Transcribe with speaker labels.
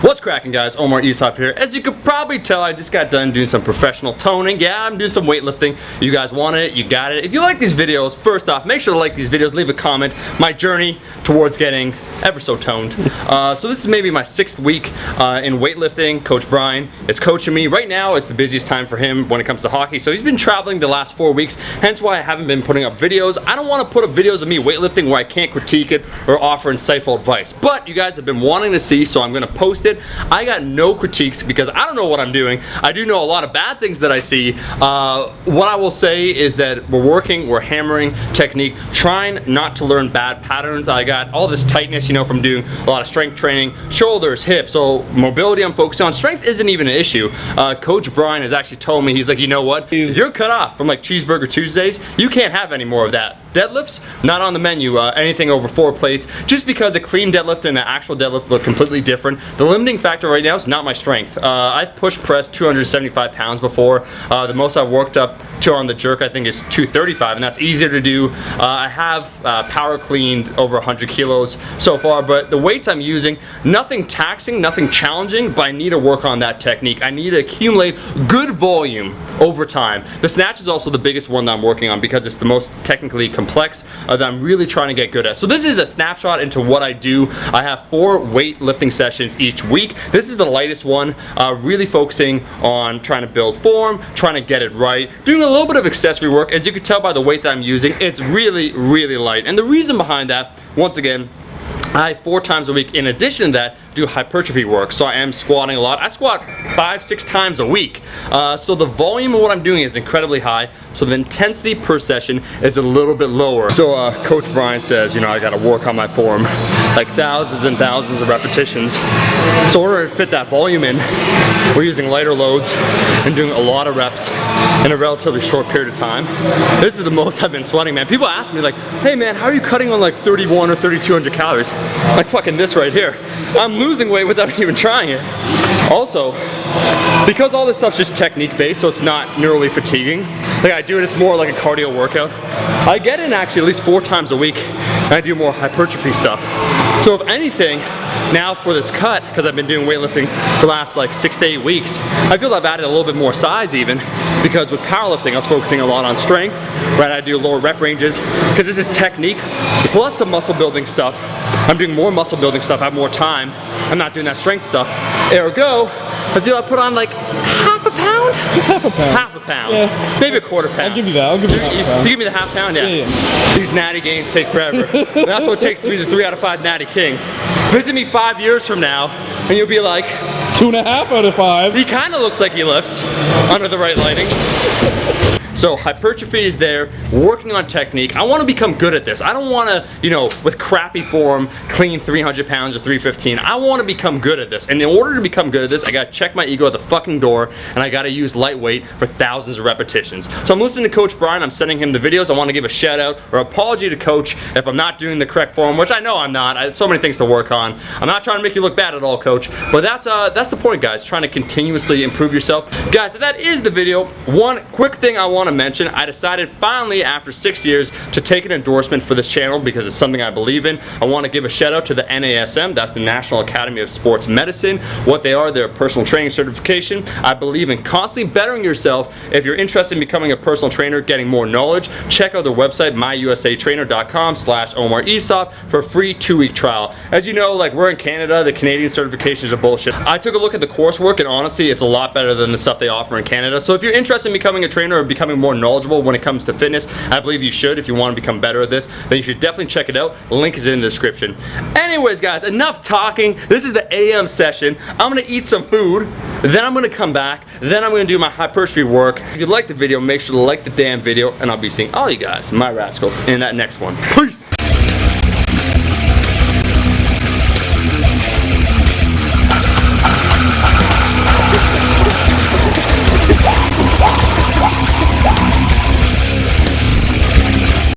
Speaker 1: What's cracking, guys? Omar Isuf here. As you could probably tell, I just got done doing some professional toning. Yeah, I'm doing some weightlifting. You guys wanted it, you got it. If you like these videos, first off, make sure to like these videos, leave a comment. My journey towards getting ever so toned. So this is maybe my 6th week in weightlifting. Coach Brian is coaching me. Right now, it's the busiest time for him when it comes to hockey. So he's been traveling the last 4 weeks, hence why I haven't been putting up videos. I don't want to put up videos of me weightlifting where I can't critique it or offer insightful advice. But you guys have been wanting to see, so I'm going to post it. I got no critiques because I don't know what I'm doing. I do know a lot of bad things that I see. What I will say is that we're hammering technique, trying not to learn bad patterns. I got all this tightness, you know, from doing a lot of strength training, shoulders, hips. So mobility I'm focusing on. Strength isn't even an issue. Coach Brian has actually told me, he's like, you know what? You're cut off from like Cheeseburger Tuesdays. You can't have any more of that. Deadlifts, not on the menu, anything over 4 plates, just because a clean deadlift and an actual deadlift look completely different. The limiting factor right now is not my strength. I've push pressed 275 pounds before. The most I've worked up to on the jerk I think is 235, and that's easier to do. I have power cleaned over 100 kilos so far, but the weights I'm using, nothing taxing, nothing challenging, but I need to work on that technique. I need to accumulate good volume over time. The snatch is also the biggest one that I'm working on because it's the most technically complex that I'm really trying to get good at. So this is a snapshot into what I do. I have 4 weightlifting sessions each week. This is the lightest one, really focusing on trying to build form, trying to get it right, doing a little bit of accessory work. As you can tell by the weight that I'm using, it's really, really light. And the reason behind that, once again, I 4 times a week, in addition to that, do hypertrophy work. So I am squatting a lot. I squat 5-6 times a week. So the volume of what I'm doing is incredibly high. So the intensity per session is a little bit lower. So Coach Brian says, you know, I gotta work on my form. Like thousands and thousands of repetitions. So in order to fit that volume in, we're using lighter loads and doing a lot of reps in a relatively short period of time. This is the most I've been sweating, man. People ask me like, hey man, how are you cutting on like 31 or 3,200 calories? Like fucking this right here. I'm losing weight without even trying it. Also, because all this stuff's just technique based, so it's not neurally fatiguing. Like I do it, it's more like a cardio workout. I get in actually at least 4 times a week, and I do more hypertrophy stuff. So if anything, now for this cut, because I've been doing weightlifting for the last like 6 to 8 weeks, I feel I've added a little bit more size even, because with powerlifting I was focusing a lot on strength, right? I do lower rep ranges, because this is technique plus some muscle building stuff. I'm doing more muscle building stuff, I have more time. I'm not doing that strength stuff. Ergo, I feel I put on like half a pound?
Speaker 2: Just half a pound.
Speaker 1: Half a pound.
Speaker 2: Yeah.
Speaker 1: Maybe a quarter pound.
Speaker 2: I'll give you that. I'll give you half a pound.
Speaker 1: You give me the half pound? Yeah.
Speaker 2: Yeah.
Speaker 1: These natty gains take forever. That's what it takes to be the 3 out of 5 natty king. Visit me 5 years from now, and you'll be like,
Speaker 2: 2.5 out of 5.
Speaker 1: he kind of looks like he lifts under the right lighting. So hypertrophy is there, working on technique. I want to become good at this. I don't want to, you know, with crappy form, clean 300 pounds or 315. I want to become good at this. And in order to become good at this, I got to check my ego at the fucking door, and I got to use lightweight for thousands of repetitions. So I'm listening to Coach Brian. I'm sending him the videos. I want to give a shout out or apology to Coach if I'm not doing the correct form, which I know I'm not. I have so many things to work on. I'm not trying to make you look bad at all, Coach. But that's the point, guys. Trying to continuously improve yourself. Guys, that is the video. One quick thing I want to mention, I decided finally after 6 years to take an endorsement for this channel because it's something I believe in. I want to give a shout out to the NASM, that's the National Academy of Sports Medicine. What they are, they're a personal training certification. I believe in constantly bettering yourself. If you're interested in becoming a personal trainer, getting more knowledge, check out their website, myusatrainer.com/Omar Isuf for a free 2-week trial. As you know, like we're in Canada, the Canadian certifications are bullshit. I took a look at the coursework and honestly, it's a lot better than the stuff they offer in Canada. So if you're interested in becoming a trainer or becoming more knowledgeable when it comes to fitness, I believe you should. If you want to become better at this, then you should definitely check it out. The link is in the description. Anyways, guys, enough talking. This is the AM session. I'm gonna eat some food, then I'm gonna come back, then I'm gonna do my hypertrophy work. If you liked the video, make sure to like the damn video, and I'll be seeing all you guys, my rascals, in that next one. Peace!